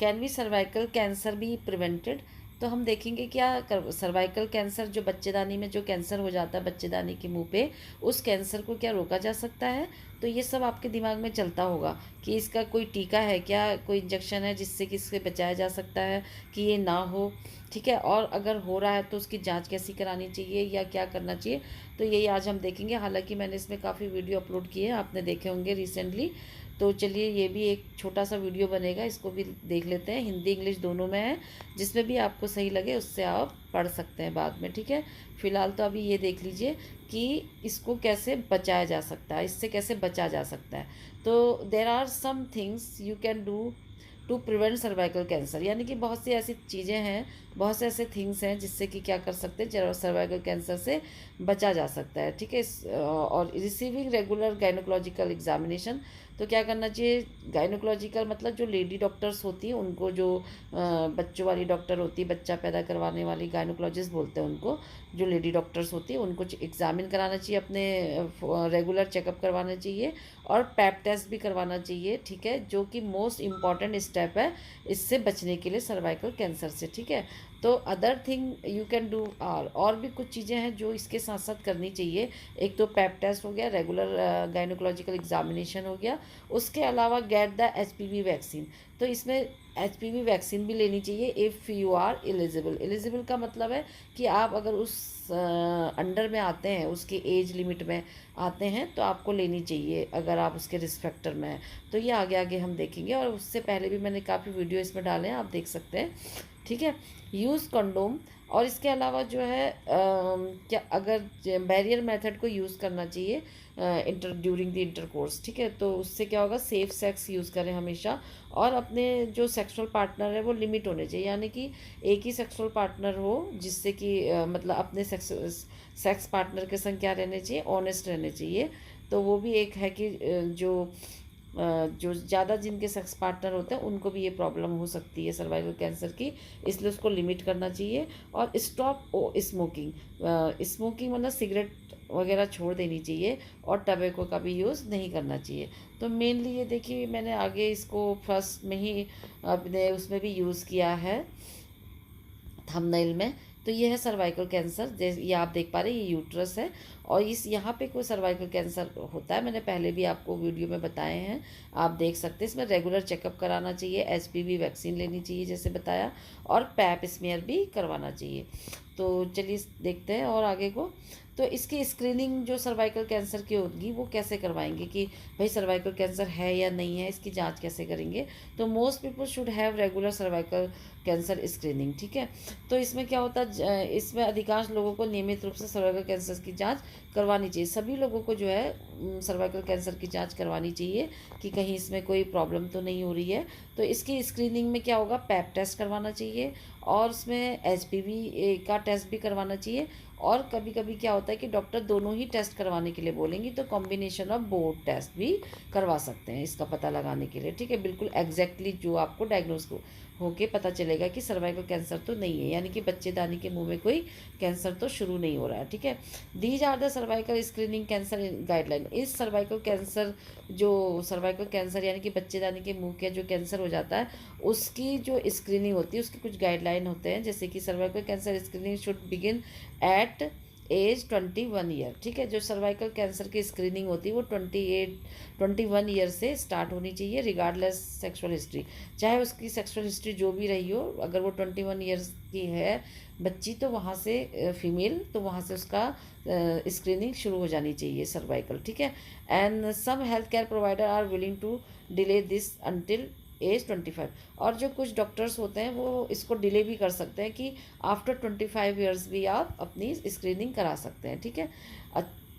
Can be cervical cancer be prevented. तो हम देखेंगे क्या सर्वाइकल कैंसर जो बच्चेदानी में जो कैंसर हो जाता है बच्चेदानी के मुंह पे, उस कैंसर को क्या रोका जा सकता है। तो ये सब आपके दिमाग में चलता होगा कि इसका कोई टीका है क्या, कोई इंजेक्शन है जिससे कि इससे बचाया जा सकता है कि ये ना हो। ठीक है, और अगर हो रहा है तो उसकी जांच कैसी करानी चाहिए या क्या करना चाहिए, तो यही आज हम देखेंगे। हालांकि मैंने इसमें काफ़ी वीडियो अपलोड किए हैं, आपने देखे होंगे रिसेंटली। तो चलिए ये भी एक छोटा सा वीडियो बनेगा, इसको भी देख लेते हैं। हिंदी इंग्लिश दोनों में है, जिसमें भी आपको सही लगे उससे आप पढ़ सकते हैं बाद में। ठीक है, फिलहाल तो अभी ये देख लीजिए कि इसको कैसे बचाया जा सकता है, इससे कैसे बचा जा सकता है। तो there are some things you can do to prevent cervical cancer, यानी कि बहुत सी ऐसी चीज़ें हैं, बहुत से ऐसे थिंग्स हैं जिससे कि क्या कर सकते हैं, सर्वाइकल कैंसर से बचा जा सकता है। ठीक है, और रिसीविंग रेगुलर गायनोकोलॉजिकल एग्जामिनेशन। तो क्या करना चाहिए, गायनोकोलॉजिकल मतलब जो लेडी डॉक्टर्स होती हैं उनको, जो बच्चों वाली डॉक्टर होती है, बच्चा पैदा करवाने वाली गायनोकोलॉजिस्ट बोलते हैं उनको, जो लेडी डॉक्टर्स होती है उनको एग्जामिन कराना चाहिए, अपने रेगुलर चेकअप करवाना चाहिए और पैप टेस्ट भी करवाना चाहिए। ठीक है, जो कि मोस्ट इम्पॉर्टेंट स्टेप है इससे बचने के लिए, सर्वाइकल कैंसर से। ठीक है, तो other thing you can do और भी कुछ चीज़ें हैं जो इसके साथ साथ करनी चाहिए। एक तो पैप टेस्ट हो गया, रेगुलर गायनोकोलॉजिकल एग्जामिनेशन हो गया, उसके अलावा गेट द एचपीवी वैक्सीन। तो इसमें एचपीवी वैक्सीन भी लेनी चाहिए if you are eligible. Eligible का मतलब है कि आप अगर उस अंडर में आते हैं, उसकी एज लिमिट में आते हैं, तो आपको लेनी चाहिए अगर आप उसके रिस्पेक्टर में हैं। तो ये आगे आगे हम देखेंगे, और उससे पहले भी मैंने काफ़ी वीडियो इसमें डाले हैं, आप देख सकते हैं। ठीक है, यूज़ कंडोम। और इसके अलावा जो है क्या, अगर बैरियर मेथड को यूज़ करना चाहिए इंटर ड्यूरिंग द इंटरकोर्स। ठीक है, तो उससे क्या होगा, सेफ सेक्स यूज़ करें हमेशा, और अपने जो सेक्सुअल पार्टनर है वो लिमिट होने चाहिए, यानी कि एक ही सेक्सुअल पार्टनर हो, जिससे कि मतलब अपने सेक्स पार्टनर के संग क्या रहने चाहिए, ऑनेस्ट रहने चाहिए। तो वो भी एक है कि जो ज़्यादा जिनके सेक्स पार्टनर होते हैं उनको भी ये प्रॉब्लम हो सकती है सर्वाइकल कैंसर की, इसलिए उसको लिमिट करना चाहिए। और स्टॉप स्मोकिंग। स्मोकिंग मतलब सिगरेट वगैरह छोड़ देनी चाहिए, और टबैको का भी यूज़ नहीं करना चाहिए। तो मेनली ये देखिए, मैंने आगे इसको फर्स्ट में ही अपने उसमें भी यूज़ किया है, थंबनेल में। तो ये है सर्वाइकल कैंसर, जैसे ये आप देख पा रहे हैं, ये यूट्रस है, और इस यहाँ पे कोई सर्वाइकल कैंसर होता है, मैंने पहले भी आपको वीडियो में बताए हैं, आप देख सकते हैं। इसमें रेगुलर चेकअप कराना चाहिए, एचपीवी वैक्सीन लेनी चाहिए जैसे बताया, और पैप स्मीयर भी करवाना चाहिए। तो चलिए देखते हैं और आगे को। तो इसकी स्क्रीनिंग जो सर्वाइकल कैंसर की होगी वो कैसे करवाएंगे कि भाई सर्वाइकल कैंसर है या नहीं है, इसकी जांच कैसे करेंगे। तो most people should have regular cervical cancer screening. ठीक है, तो इसमें क्या होता है, इसमें अधिकांश लोगों को नियमित रूप से सर्वाइकल कैंसर की जांच करवानी चाहिए। सभी लोगों को जो है सर्वाइकल कैंसर की जांच करवानी चाहिए कि कहीं इसमें कोई प्रॉब्लम तो नहीं हो रही है। तो इसकी स्क्रीनिंग में क्या होगा, पैप टेस्ट करवाना चाहिए, और उसमें एचपीवी का टेस्ट भी करवाना चाहिए। और कभी कभी क्या होता है कि डॉक्टर दोनों ही टेस्ट करवाने के लिए बोलेंगी, तो कॉम्बिनेशन ऑफ बोथ टेस्ट भी करवा सकते हैं इसका पता लगाने के लिए। ठीक है, बिल्कुल एग्जैक्टली जो आपको डायग्नोस होके पता चलेगा कि सर्वाइकल कैंसर तो नहीं है, यानी कि बच्चेदानी के मुंह में कोई कैंसर तो शुरू नहीं हो रहा है। ठीक है, these are the cervical screening cancer guideline. इस सर्वाइकल कैंसर, जो सर्वाइकल कैंसर यानी कि बच्चेदानी के मुंह के जो कैंसर हो जाता है, उसकी जो स्क्रीनिंग होती है उसके कुछ गाइडलाइन होते हैं, जैसे कि cervical cancer screening should begin at age 21 year. ठीक है, जो सर्वाइकल कैंसर की स्क्रीनिंग होती है वो 21 ईयर से स्टार्ट होनी चाहिए, रिगार्डलेस सेक्सुअल हिस्ट्री। चाहे उसकी सेक्सुअल हिस्ट्री जो भी रही हो, अगर वो 21 ईयर्स की है बच्ची, तो वहाँ से फीमेल, तो वहाँ से उसका स्क्रीनिंग शुरू हो जानी चाहिए सर्वाइकल। ठीक है, and some health care provider are willing to delay this until age 25। और जो कुछ डॉक्टर्स होते हैं वो इसको डिले भी कर सकते हैं कि आफ्टर 25 ईयर्स भी आप अपनी स्क्रीनिंग करा सकते हैं। ठीक है,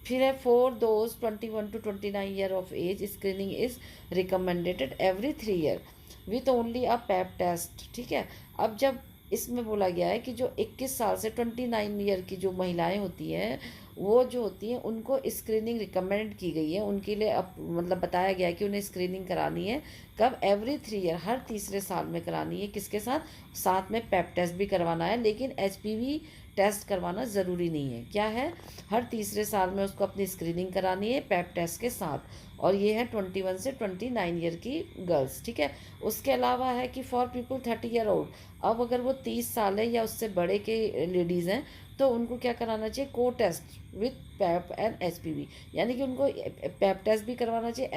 फिर है for those 21 to 29 year of age, screening is recommended every 3 year with only a pap test. ठीक है, अब जब इसमें बोला गया है कि जो 21 साल से 29 ईयर की जो महिलाएं होती हैं, वो जो होती हैं उनको स्क्रीनिंग रिकमेंड की गई है, उनके लिए अब मतलब बताया गया है कि उन्हें स्क्रीनिंग करानी है कब? एवरी 3 ईयर, हर तीसरे साल में करानी है। किसके साथ? साथ में पेप टेस्ट भी करवाना है, लेकिन एचपीवी टेस्ट करवाना ज़रूरी नहीं है। क्या है? हर तीसरे साल में उसको अपनी स्क्रीनिंग करानी है पेप टेस्ट के साथ। और ये है 21 से 29 ईयर की गर्ल्स, ठीक है। उसके अलावा है कि फॉर पीपल 30 ईयर ओल्ड, अब अगर वो 30 साल है या उससे बड़े के लेडीज़ हैं, तो उनको क्या कराना चाहिए? को test with pap and HPV, यानी कि उनको पैप टेस्ट भी करवाना चाहिए,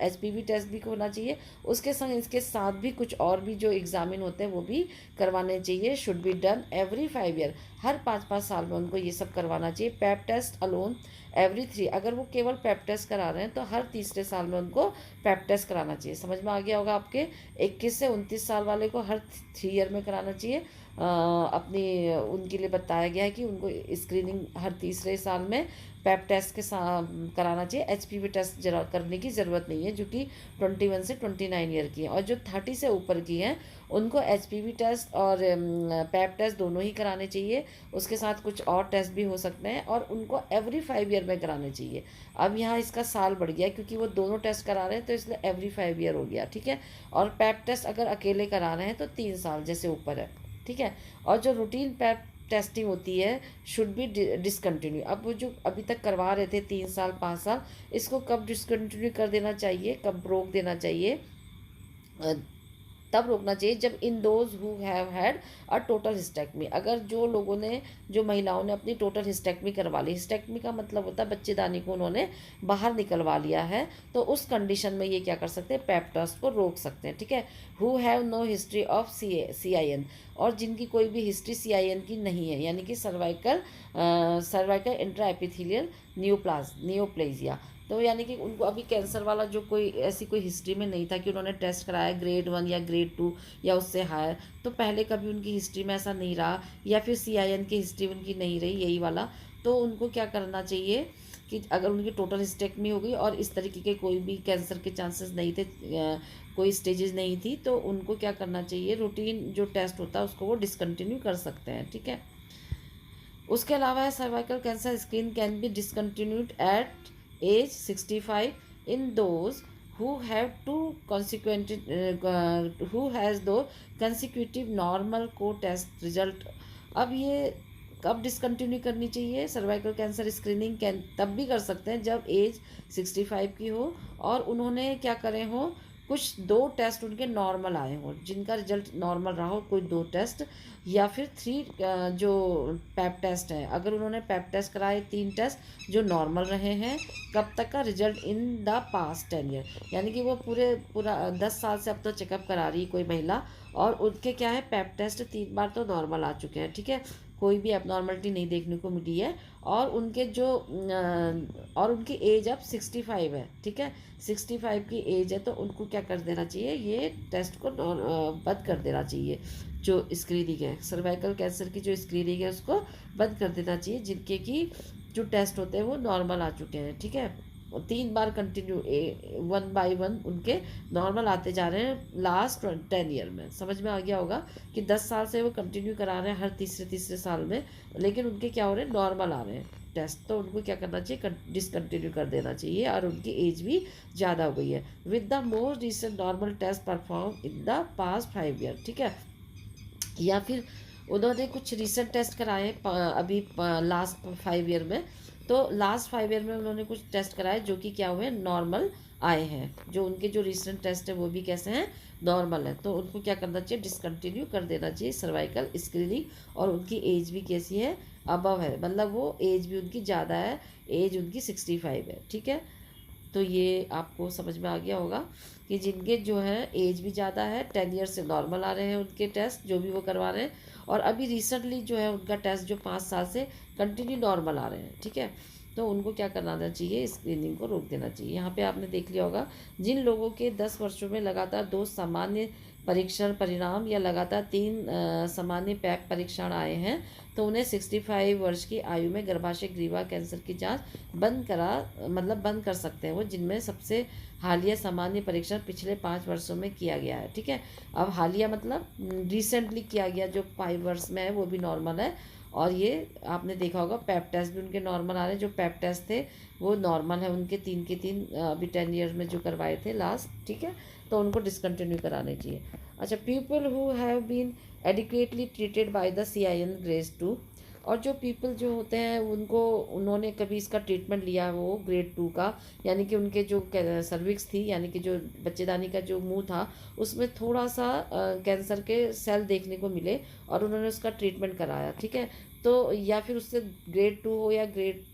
एचपीवी टेस्ट भी होना चाहिए। उसके संग इसके साथ भी कुछ और भी जो एग्जामिन होते हैं वो भी करवाने चाहिए। Should be done every 5 year, हर 5-5 साल में उनको ये सब करवाना चाहिए। पैप टेस्ट अलोन एवरी 3, अगर वो केवल पैप टेस्ट करा रहे हैं तो हर तीसरे साल में उनको पैप टेस्ट कराना चाहिए। समझ में आ गया होगा आपके? 21 से 29 साल वाले को हर 3 ईयर में कराना चाहिए। अपनी उनके लिए बताया गया है कि उनको स्क्रीनिंग हर तीसरे साल में पैप टेस्ट के साथ कराना चाहिए। एचपीवी टेस्ट जरा करने की ज़रूरत नहीं है, जो कि 21 से 29 ईयर की है। और जो 30 से ऊपर की हैं उनको एचपीवी टेस्ट और पैप टेस्ट दोनों ही कराने चाहिए। उसके साथ कुछ और टेस्ट भी हो सकते हैं, और उनको एवरी 5 ईयर में कराने चाहिए। अब यहाँ इसका साल बढ़ गया क्योंकि वो दोनों टेस्ट करा रहे हैं, तो इसलिए एवरी 5 ईयर हो गया, ठीक है। और पैप टेस्ट अगर अकेले करा रहे हैं तो 3 साल जैसे ऊपर है, ठीक है। और जो रूटीन पैप टेस्टिंग होती है शुड बी डिसकंटिन्यू। अब वो जो अभी तक करवा रहे थे 3 साल 5 साल, इसको कब डिसकंटिन्यू कर देना चाहिए, कब रोक देना चाहिए? तब रोकना चाहिए जब in those who have had a total hysterectomy, अगर जो लोगों ने, जो महिलाओं ने अपनी टोटल हिस्टेक्टमी करवा ली। हिस्टेक्टमी का मतलब होता है बच्चेदानी को उन्होंने बाहर निकलवा लिया है, तो उस कंडीशन में ये क्या कर सकते हैं? पेप टेस्ट को रोक सकते हैं, ठीक है। Who have no history of CIN, और जिनकी कोई भी हिस्ट्री CIN की नहीं है, यानी कि सर्वाइकल इंट्रा एपिथेलियल नियोप्लेजिया, तो यानी कि उनको अभी कैंसर वाला जो कोई ऐसी कोई हिस्ट्री में नहीं था कि उन्होंने टेस्ट कराया ग्रेड 1 या ग्रेड 2 या उससे हायर, तो पहले कभी उनकी हिस्ट्री में ऐसा नहीं रहा, या फिर CIN की हिस्ट्री उनकी नहीं रही यही वाला, तो उनको क्या करना चाहिए कि अगर उनकी टोटल हिस्टेक्टमी हो गई और इस तरीके के कोई भी कैंसर के चांसेस नहीं थे, कोई स्टेजेस नहीं थी, तो उनको क्या करना चाहिए? रूटीन जो टेस्ट होता है उसको वो डिसकंटिन्यू कर सकते हैं, ठीक है। उसके अलावा है cervical cancer screen can be discontinued at age 65 in those who have who has दो consecutive normal को टेस्ट रिजल्ट। अब ये कब डिसकंटिन्यू करनी चाहिए? सर्वाइकल कैंसर स्क्रीनिंग कैन तब भी कर सकते हैं जब एज 65 की हो और उन्होंने क्या करे हो, कुछ 2 टेस्ट उनके नॉर्मल आए हों, जिनका रिजल्ट नॉर्मल रहा हो, कोई 2 टेस्ट, या फिर 3 जो पैप टेस्ट है, अगर उन्होंने पैप टेस्ट कराए 3 टेस्ट जो नॉर्मल रहे हैं, कब तक का? Result in the past 10 year, यानी कि वो पूरा 10 साल से अब तो चेकअप करा रही कोई महिला, और उनके क्या है? पैप टेस्ट 3 बार तो नॉर्मल आ चुके हैं, ठीक है, कोई भी एबनॉर्मलिटी नहीं देखने को मिली है। और उनके जो और उनकी एज अब 65 है, ठीक है, 65 की एज है, तो उनको क्या कर देना चाहिए? ये टेस्ट को बंद कर देना चाहिए। जो स्क्रीनिंग है सर्वाइकल कैंसर की, जो स्क्रीनिंग है उसको बंद कर देना चाहिए, जिनके की जो टेस्ट होते हैं वो नॉर्मल आ चुके हैं, ठीक है। 3 बार कंटिन्यू 1 बाय 1 उनके नॉर्मल आते जा रहे हैं लास्ट 10 ईयर में। समझ में आ गया होगा कि 10 साल से वो कंटिन्यू करा रहे हैं हर तीसरे साल में, लेकिन उनके क्या हो रहे हैं? नॉर्मल आ रहे हैं टेस्ट, तो उनको क्या करना चाहिए? डिसकंटिन्यू कर देना चाहिए, और उनकी एज भी ज़्यादा हो गई है। With the most recent normal test perform in the past 5 year, ठीक है। या फिर उन्होंने कुछ रिसेंट टेस्ट कराए अभी लास्ट 5 ईयर में, तो लास्ट 5 ईयर में उन्होंने कुछ टेस्ट कराए जो कि क्या हुए? नॉर्मल आए हैं। जो उनके जो रिसेंट टेस्ट है वो भी कैसे हैं? नॉर्मल है, तो उनको क्या करना चाहिए? डिसकंटिन्यू कर देना चाहिए सर्वाइकल स्क्रीनिंग। और उनकी एज भी कैसी है? अबव है, मतलब वो एज भी उनकी ज़्यादा है, एज उनकी 65 है, ठीक है। तो ये आपको समझ में आ गया होगा कि जिनके जो है एज भी ज़्यादा है, 10 ईयर से नॉर्मल आ रहे हैं उनके टेस्ट जो भी वो करवा रहे हैं, और अभी रिसेंटली जो है उनका टेस्ट जो 5 साल से कंटिन्यू नॉर्मल आ रहे हैं, ठीक है। तो उनको क्या करना चाहिए? स्क्रीनिंग को रोक देना चाहिए। यहाँ पे आपने देख लिया होगा, जिन लोगों के 10 वर्षों में लगातार 2 सामान्य परीक्षण परिणाम या लगातार 3 सामान्य पैप परीक्षण आए हैं, तो उन्हें 65 वर्ष की आयु में गर्भाशय ग्रीवा कैंसर की जांच बंद कर सकते हैं वो, जिनमें सबसे हालिया सामान्य परीक्षण पिछले 5 वर्षों में किया गया है, ठीक है। अब हालिया मतलब रिसेंटली किया गया, जो 5 वर्ष में है वो भी नॉर्मल है। और ये आपने देखा होगा पैप टेस्ट भी उनके नॉर्मल आ रहे हैं, जो पैप टेस्ट थे वो नॉर्मल है उनके 3 के 3 अभी 10 ईयर में जो करवाए थे लास्ट, ठीक है। तो उनको डिसकंटिन्यू कराने चाहिए। अच्छा, people who have been adequately treated by the CIN grade 2, और जो पीपल जो होते हैं उनको, उन्होंने कभी इसका ट्रीटमेंट लिया वो ग्रेड 2 का, यानी कि उनके जो सर्विक्स थी, यानी कि जो बच्चेदानी का जो मुंह था उसमें थोड़ा सा कैंसर के सेल देखने को मिले और उन्होंने उसका ट्रीटमेंट कराया, ठीक है। तो या फिर उससे ग्रेड 2 हो या ग्रेड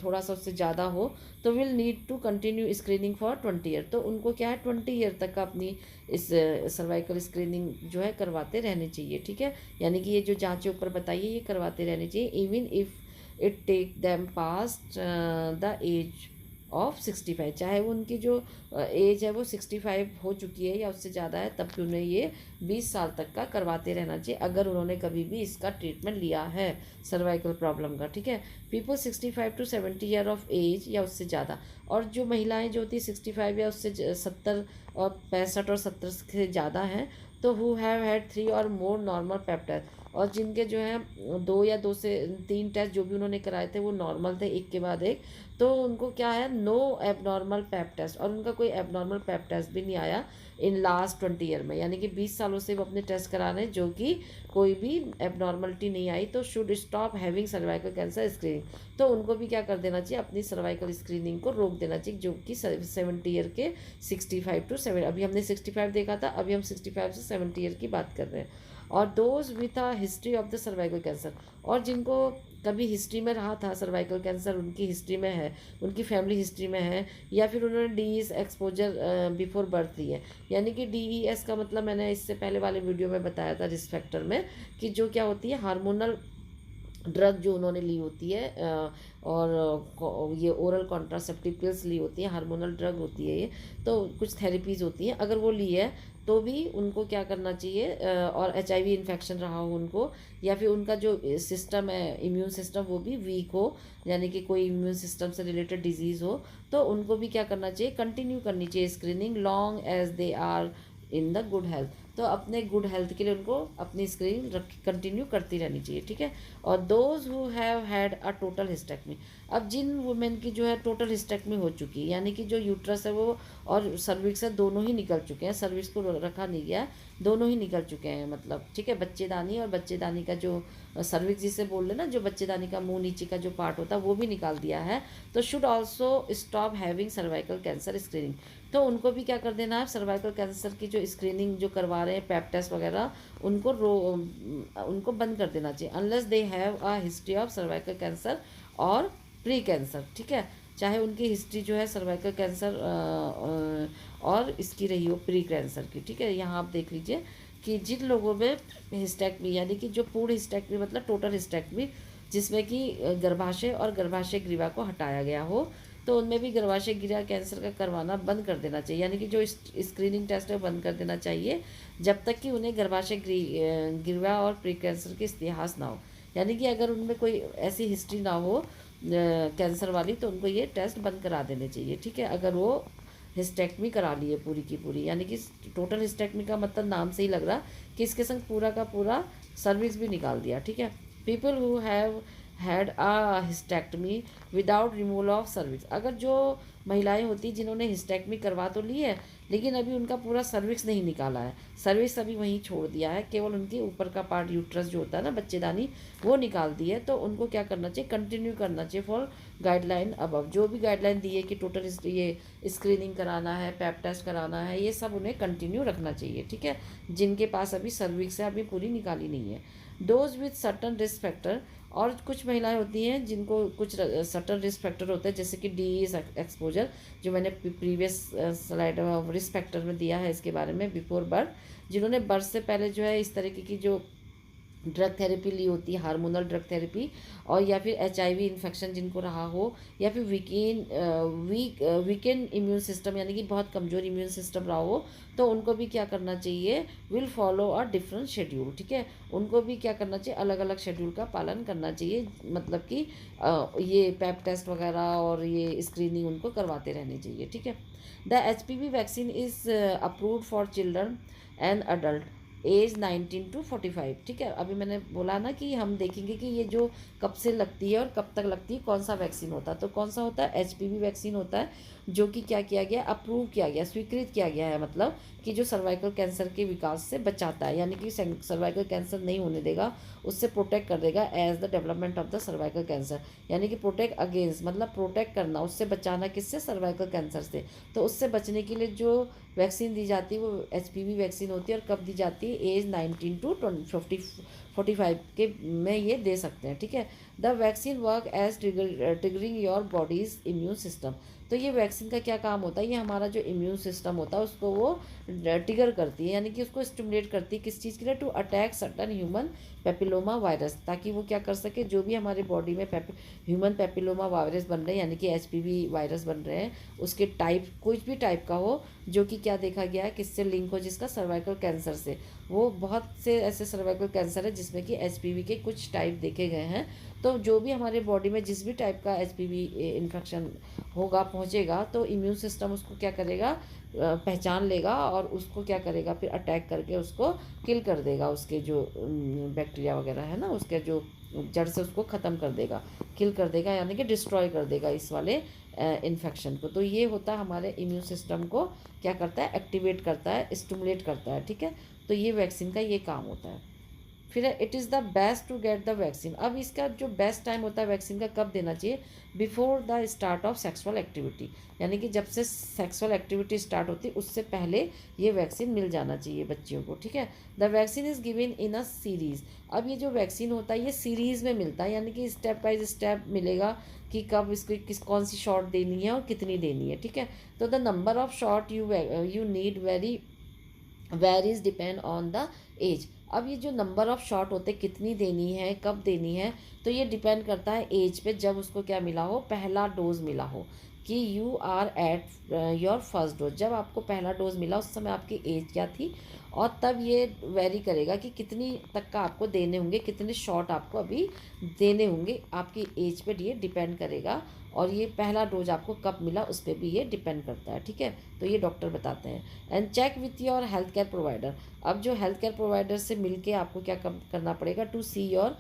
थोड़ा सा उससे ज़्यादा हो, तो will need to continue screening for 20 year. तो उनको क्या है 20 ईयर तक का अपनी इस सर्वाइकल स्क्रीनिंग जो है करवाते रहने चाहिए, ठीक है। यानी कि ये जो जांचें ऊपर बताइए ये करवाते रहने चाहिए, even if it take them past the age of 65, चाहे वो उनकी जो एज है वो 65 हो चुकी है या उससे ज़्यादा है, तब भी उन्हें ये 20 साल तक का करवाते रहना चाहिए अगर उन्होंने कभी भी इसका ट्रीटमेंट लिया है सर्वाइकल प्रॉब्लम का, ठीक है। People 65 to 70 year of age या उससे ज़्यादा, और जो महिलाएं जो होती है 65 या उससे 70 और 65 और 70 से ज़्यादा हैं, तो हु हैव हैड 3 और मोर नॉर्मल पेप्टाइड, और जिनके जो है 2 या 2 से 3 टेस्ट जो भी उन्होंने कराए थे वो नॉर्मल थे एक के बाद एक, तो उनको क्या है नो एबनॉर्मल पैप टेस्ट, और उनका कोई एबनॉर्मल पैप टेस्ट भी नहीं आया इन लास्ट 20 ईयर में, यानी कि 20 सालों से वो अपने टेस्ट करा रहे हैं जो कि कोई भी एबनॉर्मलिटी नहीं आई, तो should stop having cervical cancer screening. तो उनको भी क्या कर देना चाहिए, अपनी सर्वाइकल स्क्रीनिंग को रोक देना चाहिए, जो कि 70 ईयर के 65 टू 7, अभी हमने 65 देखा था, अभी हम 65 से 70 ईयर की बात कर रहे हैं। और those with a history of the cervical cancer, और जिनको कभी हिस्ट्री में रहा था सर्वाइकल कैंसर, उनकी हिस्ट्री में है, उनकी फैमिली हिस्ट्री में है, या फिर उन्होंने DES एक्सपोजर बिफोर बर्थ ली है। यानी कि DES का मतलब मैंने इससे पहले वाले वीडियो में बताया था रिस्क फैक्टर में, कि जो क्या होती है हार्मोनल ड्रग जो उन्होंने ली होती है, और ये ओरल कॉन्ट्रासेप्टिव पिल्स ली होती है, हार्मोनल ड्रग होती है ये, तो कुछ थेरेपीज़ होती हैं, अगर वो ली है तो भी उनको क्या करना चाहिए, और HIV इन्फेक्शन रहा हो उनको, या फिर उनका जो सिस्टम है इम्यून सिस्टम वो भी वीक हो, यानी कि कोई इम्यून सिस्टम से रिलेटेड डिजीज़ हो, तो उनको भी क्या करना चाहिए, कंटिन्यू करनी चाहिए screening long as they are in the good health. तो अपने गुड हेल्थ के लिए उनको अपनी स्क्रीनिंग कंटिन्यू करती रहनी चाहिए, ठीक है। और those who have had a total hysterectomy, अब जिन वुमेन की जो है टोटल हिस्टेक्टमी हो चुकी है, यानी कि जो यूट्रस है वो और सर्विक्स है दोनों ही निकल चुके हैं, सर्विक्स को रखा नहीं गया, दोनों ही निकल चुके हैं मतलब, ठीक है। बच्चेदानी और बच्चेदानी का जो सर्विक्स जिसे बोल रहे ना, जो बच्चेदानी का मुंह नीचे का जो पार्ट होता है वो भी निकाल दिया है, तो should also stop having cervical cancer screening. तो उनको भी क्या कर देना है, सर्वाइकल कैंसर की जो स्क्रीनिंग जो करवा रहे हैं पैप टेस्ट वगैरह, उनको बंद कर देना चाहिए, unless they have a history of cervical cancer और प्री कैंसर, ठीक है। चाहे उनकी हिस्ट्री जो है सर्वाइकल कैंसर और इसकी रही हो प्री कैंसर की, ठीक है। यहाँ आप देख लीजिए कि जिन लोगों में हिस्टेक्टमी, यानी कि जो पूर्ण हिस्टेक्टमी मतलब टोटल हिस्टेक्टमी, जिसमें कि गर्भाशय और गर्भाशय ग्रीवा को हटाया गया हो, तो उनमें भी गर्भाशय ग्रीवा कैंसर का करवाना बंद कर देना चाहिए, यानी कि जो स्क्रीनिंग टेस्ट है बंद कर देना चाहिए जब तक कि उन्हें गर्भाशय ग्रीवा और प्री कैंसर के इतिहास ना हो, यानी कि अगर उनमें कोई ऐसी हिस्ट्री ना हो कैंसर वाली, तो उनको ये टेस्ट बंद करा देने चाहिए, ठीक है। अगर वो हिस्टेक्टमी करा ली है पूरी की पूरी, यानी कि टोटल हिस्टेक्टमी का मतलब नाम से ही लग रहा कि इसके संग पूरा का पूरा सर्विक्स भी निकाल दिया, ठीक है। People who have had a hysterectomy without removal of cervix, अगर जो महिलाएं होती जिन्होंने हिस्टेक्टमी करवा तो ली है लेकिन अभी उनका पूरा सर्विक्स नहीं निकाला है, सर्विक्स अभी वहीं छोड़ दिया है, केवल उनके ऊपर का पार्ट यूट्रस जो होता है ना बच्चेदानी वो निकाल दी है, तो उनको क्या करना चाहिए, कंटिन्यू करना चाहिए फॉर गाइडलाइन अब जो भी गाइडलाइन दी है कि टोटल ये स्क्रीनिंग कराना है, पैप टेस्ट कराना है, ये सब उन्हें कंटिन्यू रखना चाहिए, ठीक है। जिनके पास अभी सर्विक्स है अभी पूरी निकाली नहीं है। Dose with certain risk factor, और कुछ महिलाएं होती हैं जिनको कुछ सर्टन रिस्क फैक्टर होते हैं, जैसे कि DES एक्सपोजर, जो मैंने प्रीवियस स्लाइड रिस्क फैक्टर में दिया है इसके बारे में, बिफोर बर्थ, जिन्होंने बर्थ से पहले जो है इस तरीके की जो ड्रग थेरेपी ली होती है, हार्मोनल ड्रग थेरेपी, और या फिर HIV इन्फेक्शन जिनको रहा हो, या फिर वीकेंड इम्यून सिस्टम, यानी कि बहुत कमज़ोर इम्यून सिस्टम रहा हो, तो उनको भी क्या करना चाहिए, will follow a different schedule, ठीक है। उनको भी क्या करना चाहिए, अलग अलग शेड्यूल का पालन करना चाहिए, मतलब कि ये पैप टेस्ट वगैरह और ये स्क्रीनिंग उनको करवाते रहनी चाहिए, ठीक है। The HPV vaccine is approved for children and adult age 19 to 45। ठीक है, अभी मैंने बोला ना कि हम देखेंगे कि ये जो कब से लगती है और कब तक लगती है, कौन सा वैक्सीन होता है। तो कौन सा होता है, HPV वैक्सीन होता है, जो कि क्या किया गया, अप्रूव किया गया, स्वीकृत किया गया है, मतलब कि जो सर्वाइकल कैंसर के विकास से बचाता है, यानी कि सर्वाइकल कैंसर नहीं होने देगा, उससे प्रोटेक्ट कर देगा as the development of the cervical cancer. यानी कि प्रोटेक्ट अगेंस्ट, मतलब प्रोटेक्ट करना, उससे बचाना, किससे, सर्वाइकल कैंसर से। तो उससे बचने के लिए जो वैक्सीन दी जाती है वो HPV वैक्सीन होती है। और कब दी जाती है, एज 19 to 45 के में ये दे सकते हैं। ठीक है, the vaccine work edge triggering your bodies immune system. तो ये वैक्सीन का क्या काम होता है, ये हमारा जो इम्यून सिस्टम होता है उसको वो ट्रिगर करती है, यानी कि उसको स्टिमुलेट करती है, किस चीज़ के लिए, to attack certain human papilloma virus, ताकि वो क्या कर सके, जो भी हमारे बॉडी में ह्यूमन पेपिलोमा वायरस बन रहे हैं, यानी कि HPV वायरस बन रहे हैं, उसके टाइप कुछ भी टाइप का हो, जो कि क्या देखा गया है, किससे लिंक हो, जिसका सर्वाइकल कैंसर से। वो बहुत से ऐसे सर्वाइकल कैंसर है जिसमें कि HPV के कुछ टाइप देखे गए हैं। तो जो भी हमारे बॉडी में जिस भी टाइप का HPV इन्फेक्शन होगा, पहुंचेगा, तो इम्यून सिस्टम उसको क्या करेगा, पहचान लेगा और उसको क्या करेगा, फिर अटैक करके उसको किल कर देगा, उसके जो बैक्टीरिया वगैरह है ना, उसके जो जड़ से उसको ख़त्म कर देगा, किल कर देगा, यानी कि डिस्ट्रॉय कर देगा इस वाले इन्फेक्शन को। तो ये होता है हमारे इम्यून सिस्टम को क्या करता है, एक्टिवेट करता है, स्टिमुलेट करता है। ठीक है, तो ये वैक्सीन का ये काम होता है। फिर it is the best to get the vaccine. अब इसका जो बेस्ट टाइम होता है वैक्सीन का, कब देना चाहिए, before the start of sexual activity, यानी कि जब से सेक्सुअल एक्टिविटी स्टार्ट होती है उससे पहले ये वैक्सीन मिल जाना चाहिए बच्चियों को। ठीक है, the vaccine is given in a series. अब ये जो वैक्सीन होता है ये सीरीज़ में मिलता है, यानी कि स्टेप बाय स्टेप मिलेगा कि कब इसको कौन सी शॉट देनी है और कितनी देनी है। ठीक है, तो the number of shot you need varies depend on the age. अब ये जो नंबर ऑफ शॉट होते हैं, कितनी देनी है, कब देनी है, तो ये डिपेंड करता है एज पे, जब उसको क्या मिला हो, पहला डोज मिला हो, कि you are at your first dose. जब आपको पहला डोज मिला उस समय आपकी एज क्या थी, और तब ये वेरी करेगा कि कितनी तक का आपको देने होंगे, कितने शॉट आपको अभी देने होंगे, आपकी एज पे ये डिपेंड करेगा। और ये पहला डोज आपको कब मिला उस पर भी ये डिपेंड करता है। ठीक है, तो ये डॉक्टर बताते हैं। And check with your health care provider. अब जो हेल्थ केयर प्रोवाइडर से मिलके आपको क्या करना पड़ेगा, to see your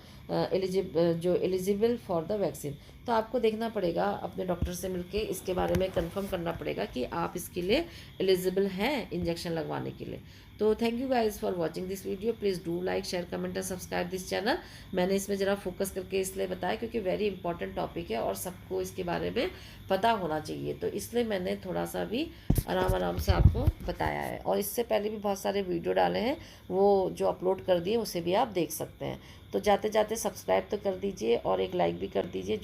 eligible for the vaccine. तो आपको देखना पड़ेगा अपने डॉक्टर से मिलके, इसके बारे में कंफर्म करना पड़ेगा कि आप इसके लिए एलिजिबल हैं इंजेक्शन लगवाने के लिए। तो thank you guys for watching this video. Please do like, share, comment and subscribe this channel. मैंने इसमें ज़रा फोकस करके इसलिए बताया क्योंकि वेरी इंपॉर्टेंट टॉपिक है और सबको इसके बारे में पता होना चाहिए, तो इसलिए मैंने थोड़ा सा भी आराम से आपको बताया है। और इससे पहले भी बहुत सारे वीडियो डाले हैं, वो जो अपलोड कर दिए उसे भी आप देख सकते हैं। तो जाते जाते सब्सक्राइब तो कर दीजिए और एक लाइक भी कर दीजिए।